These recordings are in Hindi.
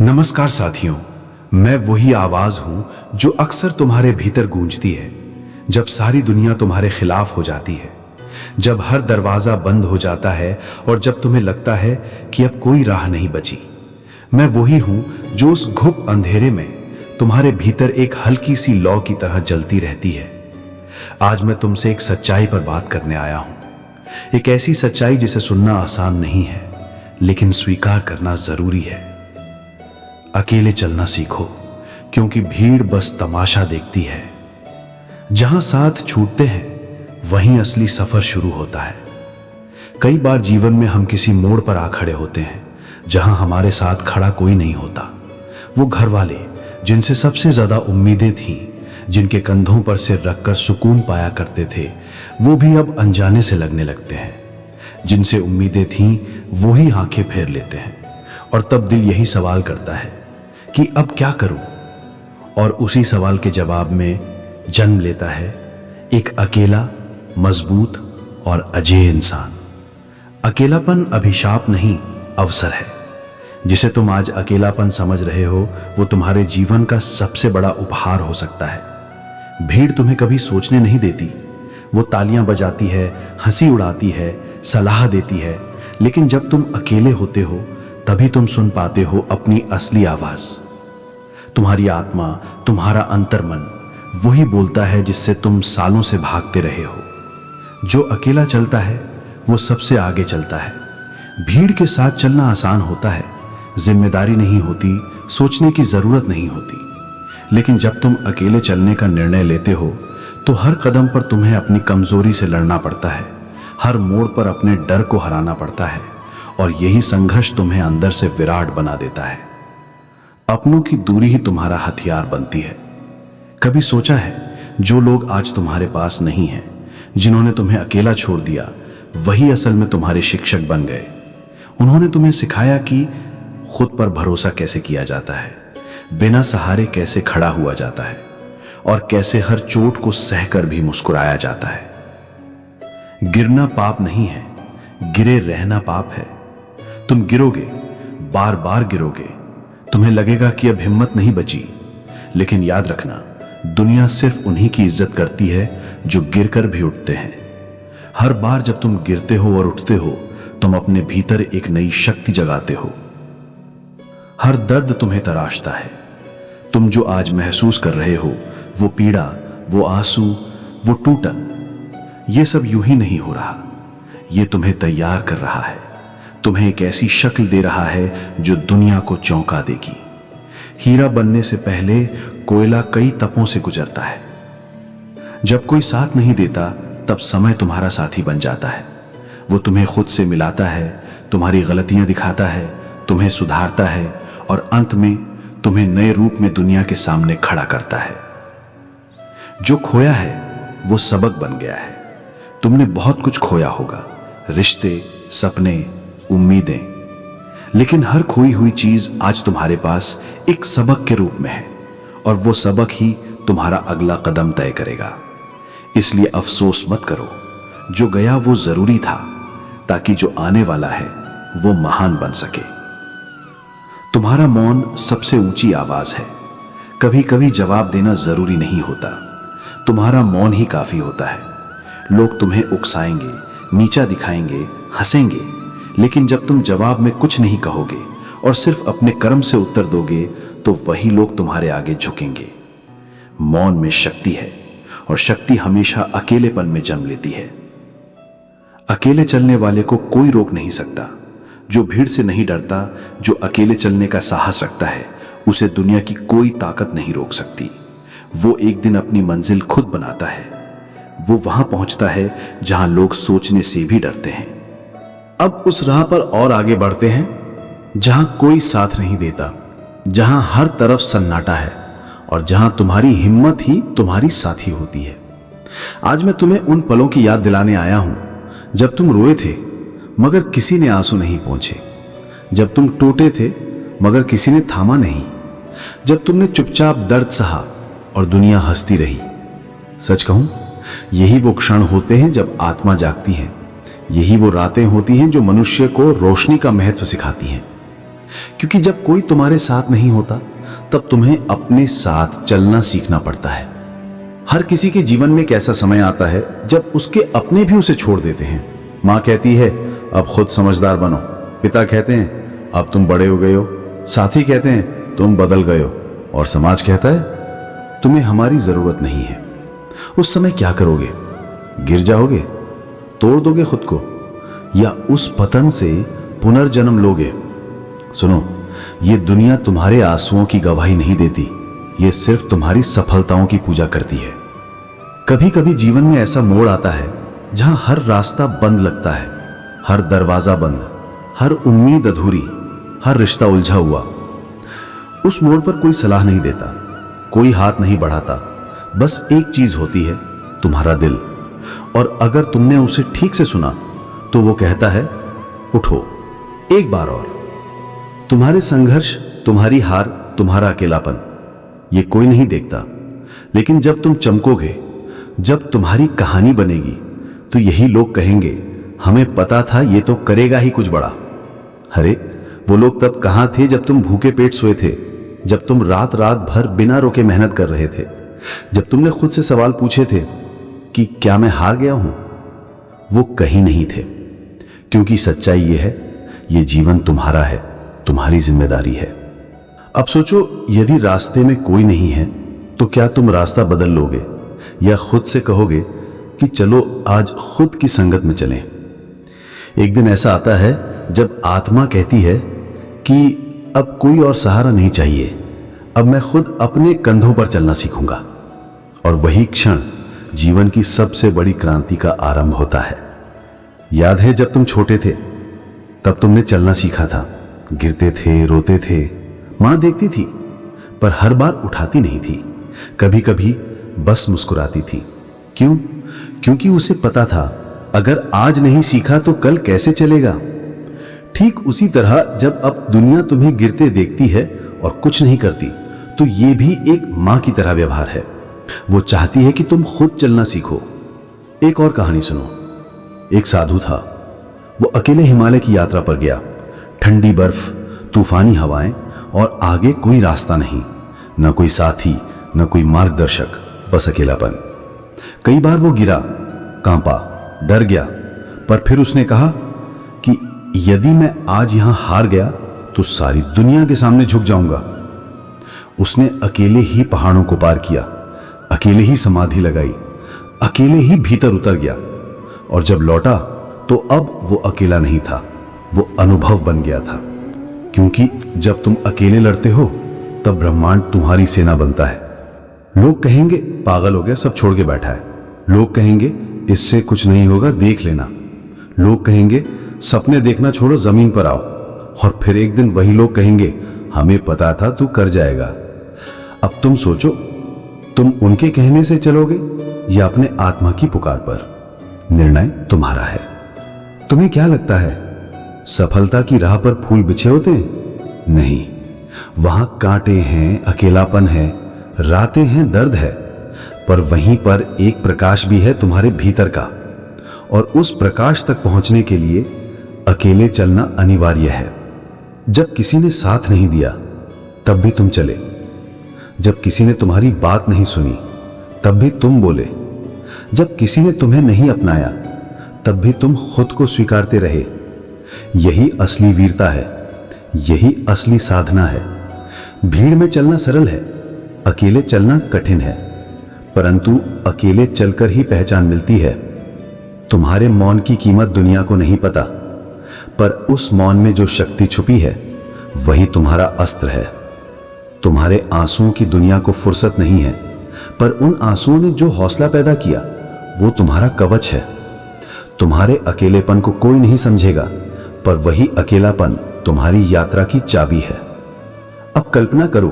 नमस्कार साथियों, मैं वही आवाज हूं जो अक्सर तुम्हारे भीतर गूंजती है जब सारी दुनिया तुम्हारे खिलाफ हो जाती है, जब हर दरवाजा बंद हो जाता है और जब तुम्हें लगता है कि अब कोई राह नहीं बची। मैं वही हूं जो उस घुप अंधेरे में तुम्हारे भीतर एक हल्की सी लौ की तरह जलती रहती है। आज मैं तुमसे एक सच्चाई पर बात करने आया हूं, एक ऐसी सच्चाई जिसे सुनना आसान नहीं है लेकिन स्वीकार करना जरूरी है। अकेले चलना सीखो, क्योंकि भीड़ बस तमाशा देखती है। जहां साथ छूटते हैं वहीं असली सफर शुरू होता है। कई बार जीवन में हम किसी मोड़ पर आ खड़े होते हैं जहां हमारे साथ खड़ा कोई नहीं होता। वो घर वाले जिनसे सबसे ज्यादा उम्मीदें थीं, जिनके कंधों पर सिर रखकर सुकून पाया करते थे, वो भी अब अनजाने से लगने लगते हैं। जिनसे उम्मीदें थीं वो ही आंखें फेर लेते हैं और तब दिल यही सवाल करता है कि अब क्या करूं। और उसी सवाल के जवाब में जन्म लेता है एक अकेला, मजबूत और अजेय इंसान। अकेलापन अभिशाप नहीं, अवसर है। जिसे तुम आज अकेलापन समझ रहे हो वो तुम्हारे जीवन का सबसे बड़ा उपहार हो सकता है। भीड़ तुम्हें कभी सोचने नहीं देती। वो तालियां बजाती है, हंसी उड़ाती है, सलाह देती है, लेकिन जब तुम अकेले होते हो तभी तुम सुन पाते हो अपनी असली आवाज। तुम्हारी आत्मा, तुम्हारा अंतर्मन वही बोलता है जिससे तुम सालों से भागते रहे हो। जो अकेला चलता है वो सबसे आगे चलता है। भीड़ के साथ चलना आसान होता है, जिम्मेदारी नहीं होती, सोचने की जरूरत नहीं होती। लेकिन जब तुम अकेले चलने का निर्णय लेते हो तो हर कदम पर तुम्हें अपनी कमजोरी से लड़ना पड़ता है, हर मोड़ पर अपने डर को हराना पड़ता है, और यही संघर्ष तुम्हें अंदर से विराट बना देता है। अपनों की दूरी ही तुम्हारा हथियार बनती है। कभी सोचा है जो लोग आज तुम्हारे पास नहीं हैं, जिन्होंने तुम्हें अकेला छोड़ दिया, वही असल में तुम्हारे शिक्षक बन गए। उन्होंने तुम्हें सिखाया कि खुद पर भरोसा कैसे किया जाता है, बिना सहारे कैसे खड़ा हुआ जाता है, और कैसे हर चोट को सहकर भी मुस्कुराया जाता है। गिरना पाप नहीं है, गिरे रहना पाप है। तुम गिरोगे, बार बार गिरोगे, तुम्हें लगेगा कि अब हिम्मत नहीं बची, लेकिन याद रखना, दुनिया सिर्फ उन्हीं की इज्जत करती है जो गिरकर भी उठते हैं। हर बार जब तुम गिरते हो और उठते हो, तुम अपने भीतर एक नई शक्ति जगाते हो। हर दर्द तुम्हें तराशता है। तुम जो आज महसूस कर रहे हो, वो पीड़ा, वो आंसू, वो टूटन, ये सब यूं ही नहीं हो रहा। ये तुम्हें तैयार कर रहा है, तुम्हें एक ऐसी शक्ल दे रहा है जो दुनिया को चौंका देगी। हीरा बनने से पहले कोयला कई तपों से गुजरता है। जब कोई साथ नहीं देता तब समय तुम्हारा साथी बन जाता है। वो तुम्हें खुद से मिलाता है, तुम्हारी गलतियां दिखाता है, तुम्हें सुधारता है और अंत में तुम्हें नए रूप में दुनिया के सामने खड़ा करता है। जो खोया है वो सबक बन गया है। तुमने बहुत कुछ खोया होगा, रिश्ते, सपने, उम्मीदें, लेकिन हर खोई हुई चीज आज तुम्हारे पास एक सबक के रूप में है, और वो सबक ही तुम्हारा अगला कदम तय करेगा। इसलिए अफसोस मत करो। जो गया वो जरूरी था, ताकि जो आने वाला है वो महान बन सके। तुम्हारा मौन सबसे ऊंची आवाज है। कभी कभी जवाब देना जरूरी नहीं होता, तुम्हारा मौन ही काफी होता है। लोग तुम्हें उकसाएंगे, नीचा दिखाएंगे, हंसेंगे, लेकिन जब तुम जवाब में कुछ नहीं कहोगे और सिर्फ अपने कर्म से उत्तर दोगे तो वही लोग तुम्हारे आगे झुकेंगे। मौन में शक्ति है, और शक्ति हमेशा अकेलेपन में जन्म लेती है। अकेले चलने वाले को कोई रोक नहीं सकता। जो भीड़ से नहीं डरता, जो अकेले चलने का साहस रखता है, उसे दुनिया की कोई ताकत नहीं रोक सकती। वो एक दिन अपनी मंजिल खुद बनाता है। वो वहां पहुंचता है जहां लोग सोचने से भी डरते हैं। अब उस राह पर और आगे बढ़ते हैं जहां कोई साथ नहीं देता, जहां हर तरफ सन्नाटा है, और जहां तुम्हारी हिम्मत ही तुम्हारी साथी होती है। आज मैं तुम्हें उन पलों की याद दिलाने आया हूं जब तुम रोए थे मगर किसी ने आंसू नहीं पोंछे, जब तुम टूटे थे मगर किसी ने थामा नहीं, जब तुमने चुपचाप दर्द सहा और दुनिया हंसती रही। सच कहूं, यही वो क्षण होते हैं जब आत्मा जागती है। यही वो रातें होती हैं जो मनुष्य को रोशनी का महत्व सिखाती हैं। क्योंकि जब कोई तुम्हारे साथ नहीं होता तब तुम्हें अपने साथ चलना सीखना पड़ता है। हर किसी के जीवन में एक ऐसा समय आता है जब उसके अपने भी उसे छोड़ देते हैं। माँ कहती है अब खुद समझदार बनो, पिता कहते हैं अब तुम बड़े हो गए हो, साथी कहते हैं तुम बदल गए हो, और समाज कहता है तुम्हें हमारी जरूरत नहीं है। उस समय क्या करोगे? गिर जाओगे, तोड़ दोगे खुद को, या उस पतन से पुनर्जन्म लोगे? सुनो, ये दुनिया तुम्हारे आंसुओं की गवाही नहीं देती, ये सिर्फ तुम्हारी सफलताओं की पूजा करती है। कभी कभी जीवन में ऐसा मोड़ आता है जहां हर रास्ता बंद लगता है, हर दरवाजा बंद, हर उम्मीद अधूरी, हर रिश्ता उलझा हुआ। उस मोड़ पर कोई सलाह नहीं देता, कोई हाथ नहीं बढ़ाता, बस एक चीज होती है, तुम्हारा दिल। और अगर तुमने उसे ठीक से सुना तो वो कहता है उठो, एक बार और। तुम्हारे संघर्ष, तुम्हारी हार, तुम्हारा अकेलापन ये कोई नहीं देखता, लेकिन जब तुम चमकोगे, जब तुम्हारी कहानी बनेगी, तो यही लोग कहेंगे हमें पता था ये तो करेगा ही कुछ बड़ा। अरे वो लोग तब कहां थे जब तुम भूखे पेट सोए थे, जब तुम रात रात भर बिना रोके मेहनत कर रहे थे, जब तुमने खुद से सवाल पूछे थे कि क्या मैं हार गया हूं? वो कहीं नहीं थे, क्योंकि सच्चाई ये है, ये जीवन तुम्हारा है, तुम्हारी जिम्मेदारी है। अब सोचो, यदि रास्ते में कोई नहीं है तो क्या तुम रास्ता बदल लोगे, या खुद से कहोगे कि चलो आज खुद की संगत में चलें? एक दिन ऐसा आता है जब आत्मा कहती है कि अब कोई और सहारा नहीं चाहिए, अब मैं खुद अपने कंधों पर चलना सीखूंगा। और वही क्षण जीवन की सबसे बड़ी क्रांति का आरंभ होता है। याद है जब तुम छोटे थे तब तुमने चलना सीखा था, गिरते थे, रोते थे, मां देखती थी पर हर बार उठाती नहीं थी, कभी कभी बस मुस्कुराती थी। क्यों? क्योंकि उसे पता था अगर आज नहीं सीखा तो कल कैसे चलेगा। ठीक उसी तरह जब अब दुनिया तुम्हें गिरते देखती है और कुछ नहीं करती, तो ये भी एक मां की तरह व्यवहार है। वो चाहती है कि तुम खुद चलना सीखो। एक और कहानी सुनो। एक साधु था, वो अकेले हिमालय की यात्रा पर गया। ठंडी बर्फ, तूफानी हवाएं और आगे कोई रास्ता नहीं, न कोई साथी, न कोई मार्गदर्शक, बस अकेलापन। कई बार वो गिरा, कांपा, डर गया, पर फिर उसने कहा कि यदि मैं आज यहां हार गया तो सारी दुनिया के सामने झुक जाऊंगा। उसने अकेले ही पहाड़ों को पार किया, अकेले ही समाधि लगाई, अकेले ही भीतर उतर गया, और जब लौटा तो अब वो अकेला नहीं था, वो अनुभव बन गया था। क्योंकि जब तुम अकेले लड़ते हो तब ब्रह्मांड तुम्हारी सेना बनता है। लोग कहेंगे पागल हो गया, सब छोड़ के बैठा है। लोग कहेंगे इससे कुछ नहीं होगा, देख लेना। लोग कहेंगे सपने देखना छोड़ो, जमीन पर आओ। और फिर एक दिन वही लोग कहेंगे हमें पता था तू कर जाएगा। अब तुम सोचो, तुम उनके कहने से चलोगे या अपने आत्मा की पुकार पर? निर्णय तुम्हारा है। तुम्हें क्या लगता है सफलता की राह पर फूल बिछे होते हैं? नहीं, वहां कांटे हैं, अकेलापन है, रातें हैं, दर्द है, पर वहीं पर एक प्रकाश भी है तुम्हारे भीतर का। और उस प्रकाश तक पहुंचने के लिए अकेले चलना अनिवार्य है। जब किसी ने साथ नहीं दिया तब भी तुम चले, जब किसी ने तुम्हारी बात नहीं सुनी तब भी तुम बोले, जब किसी ने तुम्हें नहीं अपनाया तब भी तुम खुद को स्वीकारते रहे। यही असली वीरता है, यही असली साधना है। भीड़ में चलना सरल है, अकेले चलना कठिन है, परंतु अकेले चलकर ही पहचान मिलती है। तुम्हारे मौन की कीमत दुनिया को नहीं पता, पर उस मौन में जो शक्ति छुपी है वही तुम्हारा अस्त्र है। तुम्हारे आंसुओं की दुनिया को फुर्सत नहीं है, पर उन आंसुओं ने जो हौसला पैदा किया वो तुम्हारा कवच है। तुम्हारे अकेलेपन को कोई नहीं समझेगा, पर वही अकेलापन तुम्हारी यात्रा की चाबी है। अब कल्पना करो,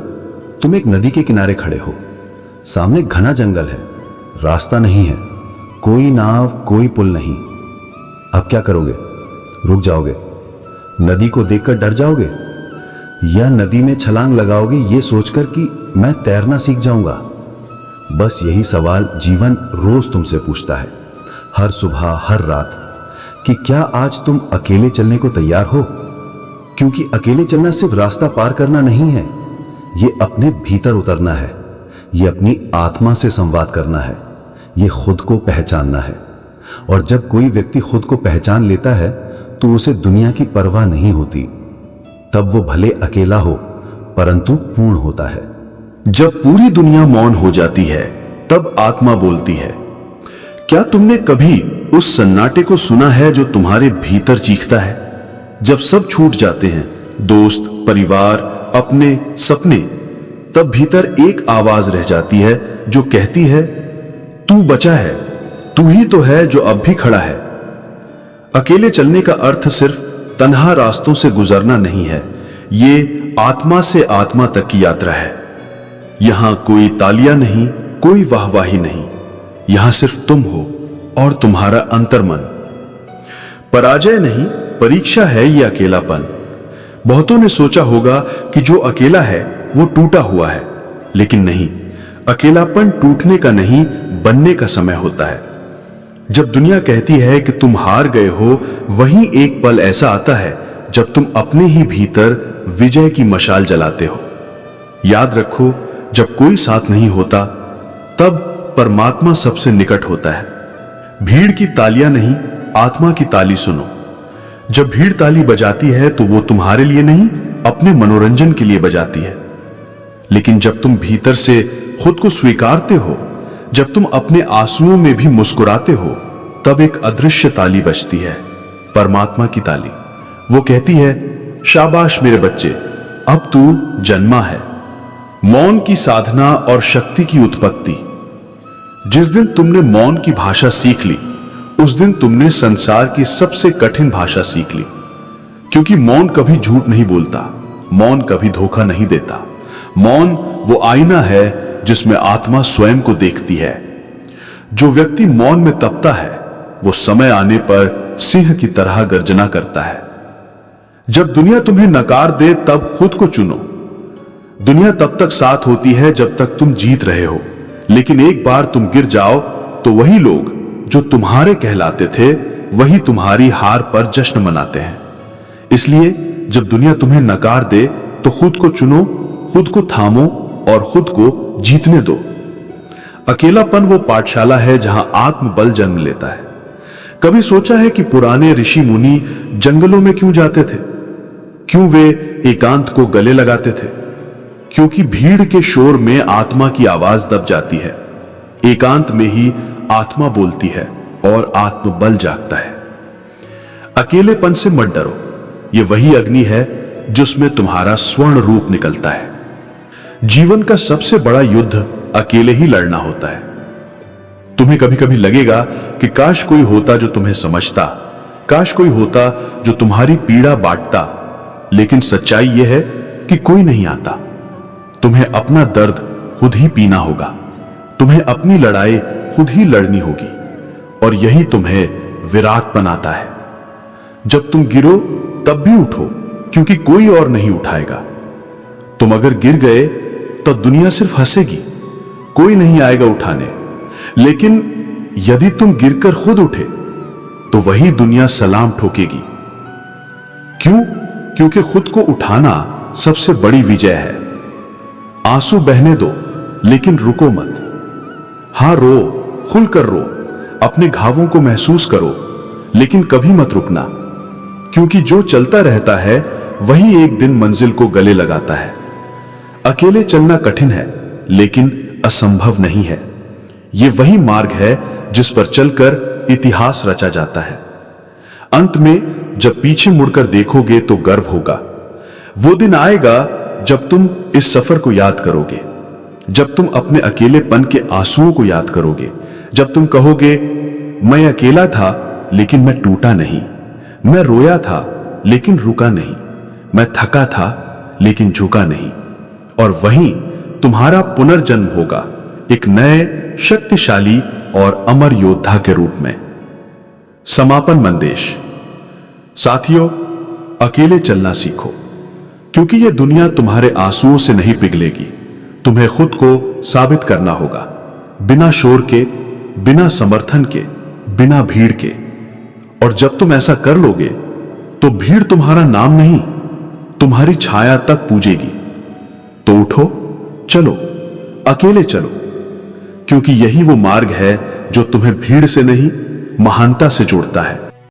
तुम एक नदी के किनारे खड़े हो, सामने घना जंगल है, रास्ता नहीं है, कोई नाव, कोई पुल नहीं। अब क्या करोगे? रुक जाओगे? नदी को देखकर डर जाओगे, या नदी में छलांग लगाओगे ये सोचकर कि मैं तैरना सीख जाऊंगा? बस यही सवाल जीवन रोज तुमसे पूछता है, हर सुबह, हर रात, कि क्या आज तुम अकेले चलने को तैयार हो? क्योंकि अकेले चलना सिर्फ रास्ता पार करना नहीं है, ये अपने भीतर उतरना है, ये अपनी आत्मा से संवाद करना है, ये खुद को पहचानना है। और जब कोई व्यक्ति खुद को पहचान लेता है तो उसे दुनिया की परवाह नहीं होती। तब वो भले अकेला हो परंतु पूर्ण होता है। जब पूरी दुनिया मौन हो जाती है तब आत्मा बोलती है। क्या तुमने कभी उस सन्नाटे को सुना है जो तुम्हारे भीतर चीखता है? जब सब छूट जाते हैं, दोस्त, परिवार, अपने सपने, तब भीतर एक आवाज रह जाती है जो कहती है, तू बचा है, तू ही तो है जो अब भी खड़ा है। अकेले चलने का अर्थ सिर्फ तन्हा रास्तों से गुजरना नहीं है, ये आत्मा से आत्मा तक की यात्रा है। यहां कोई तालियां नहीं, कोई वाहवाही नहीं, यहां सिर्फ तुम हो और तुम्हारा अंतर्मन। पराजय नहीं, परीक्षा है ये अकेलापन। बहुतों ने सोचा होगा कि जो अकेला है वो टूटा हुआ है, लेकिन नहीं, अकेलापन टूटने का नहीं, बनने का समय होता है। जब दुनिया कहती है कि तुम हार गए हो, वहीं एक पल ऐसा आता है जब तुम अपने ही भीतर विजय की मशाल जलाते हो। याद रखो, जब कोई साथ नहीं होता तब परमात्मा सबसे निकट होता है। भीड़ की तालियां नहीं, आत्मा की ताली सुनो। जब भीड़ ताली बजाती है तो वो तुम्हारे लिए नहीं, अपने मनोरंजन के लिए बजाती है। लेकिन जब तुम भीतर से खुद को स्वीकारते हो, जब तुम अपने आंसुओं में भी मुस्कुराते हो, तब एक अदृश्य ताली बजती है, परमात्मा की ताली। वो कहती है, शाबाश मेरे बच्चे, अब तू जन्मा है। मौन की साधना और शक्ति की उत्पत्ति। जिस दिन तुमने मौन की भाषा सीख ली, उस दिन तुमने संसार की सबसे कठिन भाषा सीख ली। क्योंकि मौन कभी झूठ नहीं बोलता, मौन कभी धोखा नहीं देता। मौन वो आईना है जिसमें आत्मा स्वयं को देखती है। जो व्यक्ति मौन में तपता है, वो समय आने पर सिंह की तरह गर्जना करता है। जब दुनिया तुम्हें नकार दे तब खुद को चुनो। दुनिया तब तक साथ होती है जब तक तुम जीत रहे हो, लेकिन एक बार तुम गिर जाओ तो वही लोग जो तुम्हारे कहलाते थे, वही तुम्हारी हार पर जश्न मनाते हैं। इसलिए जब दुनिया तुम्हें नकार दे तो खुद को चुनो, खुद को थामो और खुद को जीतने दो। अकेलापन वो पाठशाला है जहां आत्मबल जन्म लेता है। कभी सोचा है कि पुराने ऋषि मुनि जंगलों में क्यों जाते थे? क्यों वे एकांत को गले लगाते थे? क्योंकि भीड़ के शोर में आत्मा की आवाज दब जाती है। एकांत में ही आत्मा बोलती है और आत्मबल जागता है। अकेलेपन से मत डरो, ये वही अग्नि है जिसमें तुम्हारा स्वर्ण रूप निकलता है। जीवन का सबसे बड़ा युद्ध अकेले ही लड़ना होता है। तुम्हें कभी कभी लगेगा कि काश कोई होता जो तुम्हें समझता, काश कोई होता जो तुम्हारी पीड़ा बांटता, लेकिन सच्चाई यह है कि कोई नहीं आता। तुम्हें अपना दर्द खुद ही पीना होगा, तुम्हें अपनी लड़ाई खुद ही लड़नी होगी, और यही तुम्हें विराट बनाता है। जब तुम गिरो तब भी उठो, क्योंकि कोई और नहीं उठाएगा। तुम अगर गिर गए तो दुनिया सिर्फ हंसेगी, कोई नहीं आएगा उठाने। लेकिन यदि तुम गिरकर खुद उठे तो वही दुनिया सलाम ठोकेगी। क्यों? क्योंकि खुद को उठाना सबसे बड़ी विजय है। आंसू बहने दो, लेकिन रुको मत। हां, रो, खुलकर रो, अपने घावों को महसूस करो, लेकिन कभी मत रुकना, क्योंकि जो चलता रहता है वही एक दिन मंजिल को गले लगाता है। अकेले चलना कठिन है, लेकिन असंभव नहीं है। यह वही मार्ग है जिस पर चलकर इतिहास रचा जाता है। अंत में जब पीछे मुड़कर देखोगे तो गर्व होगा। वो दिन आएगा जब तुम इस सफर को याद करोगे, जब तुम अपने अकेलेपन के आंसुओं को याद करोगे, जब तुम कहोगे, मैं अकेला था लेकिन मैं टूटा नहीं, मैं रोया था लेकिन रुका नहीं, मैं थका था लेकिन झुका नहीं। और वहीं तुम्हारा पुनर्जन्म होगा, एक नए शक्तिशाली और अमर योद्धा के रूप में। समापन मंदेश। साथियों, अकेले चलना सीखो, क्योंकि यह दुनिया तुम्हारे आंसुओं से नहीं पिघलेगी। तुम्हें खुद को साबित करना होगा, बिना शोर के, बिना समर्थन के, बिना भीड़ के। और जब तुम ऐसा कर लोगे तो भीड़ तुम्हारा नाम नहीं, तुम्हारी छाया तक पूजेगी। तो उठो, चलो, अकेले चलो, क्योंकि यही वो मार्ग है जो तुम्हें भीड़ से नहीं, महानता से जोड़ता है।